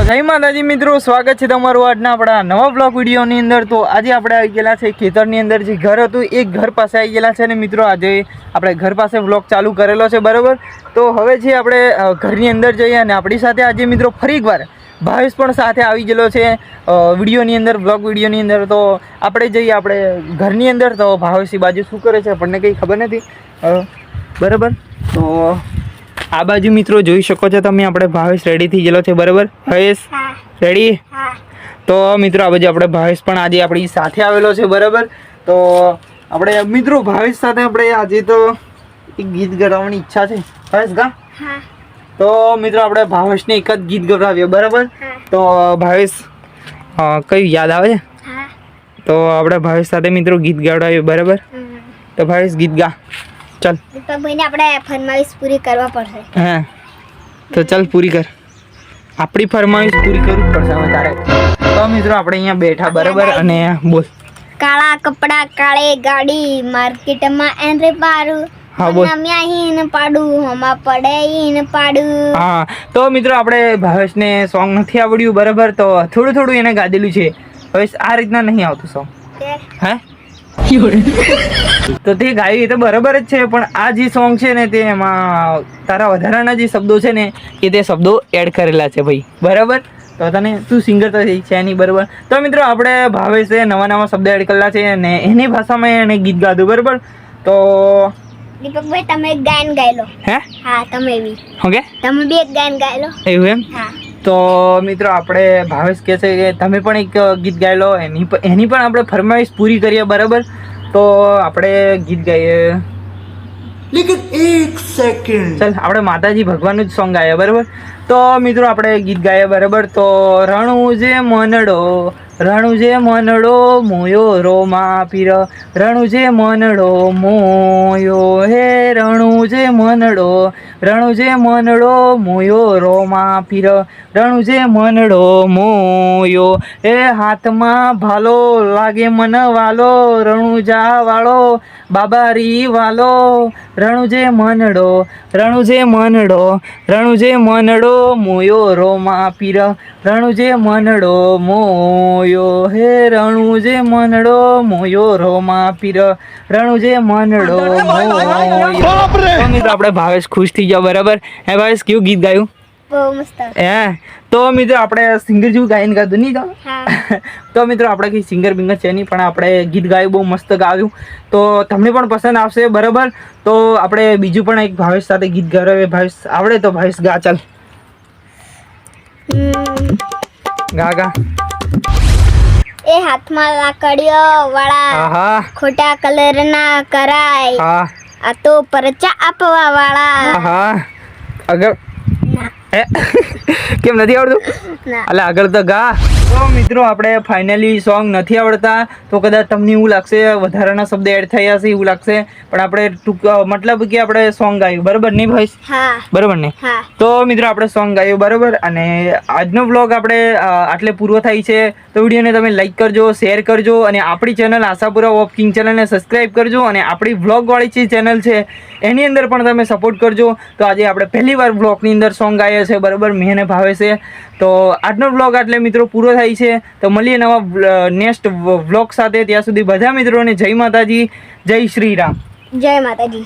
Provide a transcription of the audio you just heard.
જય માતાજી મિત્રો, સ્વાગત છે તમારું આજના આપણા નવા બ્લોગ વિડીયોની અંદર। તો આજે આપણે આવી ગયેલા છે ખેતરની અંદર, જે ઘર હતું એ ઘર પાસે આવી ગયેલા છે ને મિત્રો। આજે આપણે ઘર પાસે બ્લોગ ચાલુ કરેલો છે, બરાબર। તો હવે જે આપણે ઘરની અંદર જઈએ અને આપણી સાથે આજે મિત્રો ફરી એકવાર ભાવેશ પણ સાથે આવી ગયેલો છે વિડીયોની અંદર, બ્લોગ વિડીયોની અંદર। તો આપણે જઈએ આપણે ઘરની અંદર, તો ભાવેશની બાજુ શું કરે છે આપણને કંઈ ખબર નથી, બરાબર। તો આ બાજુ મિત્રો જોઈ શકો છો તમે, આપણે ભાવેશ રેડી થઈ ગયેલો છે, બરાબર। ભાવેશ રેડી? તો મિત્રો આ બાજુ આપણે ભાવેશ પણ આજે આપણી સાથે આવેલો છે, બરાબર। તો આપણે મિત્રો ભાવેશ સાથે આપણે આજે તો એક ગીત ગવડાવવાની ઈચ્છા છે, ભાવેશ ગા? તો મિત્રો આપણે ભાવેશને એક જ ગીત ગવડાવીએ, બરાબર। તો ભાવેશ કયું યાદ આવે છે? તો આપણે ભાવેશ સાથે મિત્રો ગીત ગવડાવીએ, બરાબર। તો ભાવેશ ગીત ગા, चल भाई ने अपने फरमाइश पूरी करवा पड़े। हाँ तो चल पूरी कर, अपनी फरमाइश पूरी करवी पड़शे हवे तारे। तो मित्रों આપણે અહીંયા બેઠા, બરાબર, અને બોલ। કાળા કપડા કાળે ગાડી માર્કેટમાં એન્ટ્રી પાડું, હા બોલ। નમ્યા હીન પાડું હમા પડે હીન પાડું। હા તો મિત્રો આપણે ભાવેશને સોંગ નથી આવડ્યું, બરાબર। તો થોડું થોડું એને ગાધેલું છે, હવે આ રીતના નહીં આવતું સોંગ, હે? તો તે ગાયું એ તો બરાબર જ છે, પણ આ જે સોંગ છે ને તે એમાં તારા વધારાના જે શબ્દો છે ને એ તે શબ્દો એડ કરેલા છે ભાઈ, બરાબર। તો તને તું સિંગર તો છે નહીં, બરાબર। તો મિત્રો આપણે ભાવેશે નવા નવા શબ્દ એડ કરેલા છે અને એની ભાષામાં એને ગીત ગાધું, બરાબર। તો દીપકભાઈ તમે એક ગાયન ગાઈ લો। હે? હા તમે બી, ઓકે, તમે બી એક ગાયન ગાઈ લો। એવું એમ? હા તો મિત્રો આપણે ભાવેશ કહે છે કે તમે પણ એક ગીત ગાઈ લો, એની પણ આપણે ફરમાઈશ પૂરી કરીએ, બરાબર। તો આપણે ગીત ગાઈએ, લેકિન એક સેકન્ડ, ચાલ આપણે માતાજી ભગવાનનું જ સોંગ ગાઈએ, બરાબર। તો મિત્રો આપણે ગીત ગાઈએ, બરાબર। તો રણું જે મનડો મોયો રોમા પીર, રણું જે મનડો મોયો હે, રણું જે મનડો મોયો રોમા પીર, રણું જે મનડો મોયો હે, હાથમાં ભાલો લાગે મન વાલો, રણુજા વાળો બાબારી વાલો, રણું જે મનડો મોયો રોમા પીર, રણું જે મનડો મોયો હે, રણું જે મનડો મોયો રોમા પીર, રણું જે મનડો મોયો। તો મિત્રો આપણે ભાવેશ ખુશ થઈ જાવ, બરાબર। હે ભાવેશ, કેવું ગીત ગાયું? બહુ મસ્ત। હે? તો મિત્રો આપણે સિંગર જેવું ગાયન ગાધું નહીં? તો હા તો મિત્રો આપણે કંઈ સિંગર બિંગર છે નહીં, પણ આપણે ગીત ગાયું, બહુ મસ્ત ગાયું, તો તમને પણ પસંદ આવશે, બરાબર। તો આપણે બીજું પણ એક ભાવેશ સાથે ગીત ગાવે, ભાવેશ આવડે તો ભાવેશ ગા, ચાલ ગા ગા। એ હાથમાં લાકડીઓ વાળા હા ખોટા કલર ના કરાય, હા આ તો પરચા આપવા વાળા। હા આગળ કેમ નથી આવડતું? એટલે આગળ તો ગા। તો મિત્રો આપણે ફાઇનલી સોંગ નથી આવડતા, તો કદાચ તમને એવું લાગશે વધારાના શબ્દ એડ થયા છે એવું લાગશે, પણ આપણે મતલબ કે આપણે સોંગ ગાયું, બરાબર નહીં ભાઈ? હા બરાબર ને? હા તો મિત્રો આપણે સોંગ ગાયું, બરાબર। અને આજનો વ્લોગ આપણે આટલે પૂરો થાય છે, તો વિડીયોને તમે લાઈક કરજો, શેર કરજો, અને આપણી ચેનલ આશાપુરા ઓફ કિંગ ચેનલને સબસ્ક્રાઈબ કરજો, અને આપણી વ્લોગવાળી જે ચેનલ છે એની અંદર પણ તમે સપોર્ટ કરજો। તો આજે આપણે પહેલી વાર વ્લોગની અંદર સોંગ ગાયા છે, બરાબર, મેં ભાવે છે। તો આજનો વ્લોગ આટલે મિત્રો પૂરો થાય છે, તો મળીએ નવા નેક્સ્ટ વ્લોગ સાથે, ત્યાં સુધી બધા મિત્રોને જય માતાજી, જય શ્રી રામ, જય માતાજી।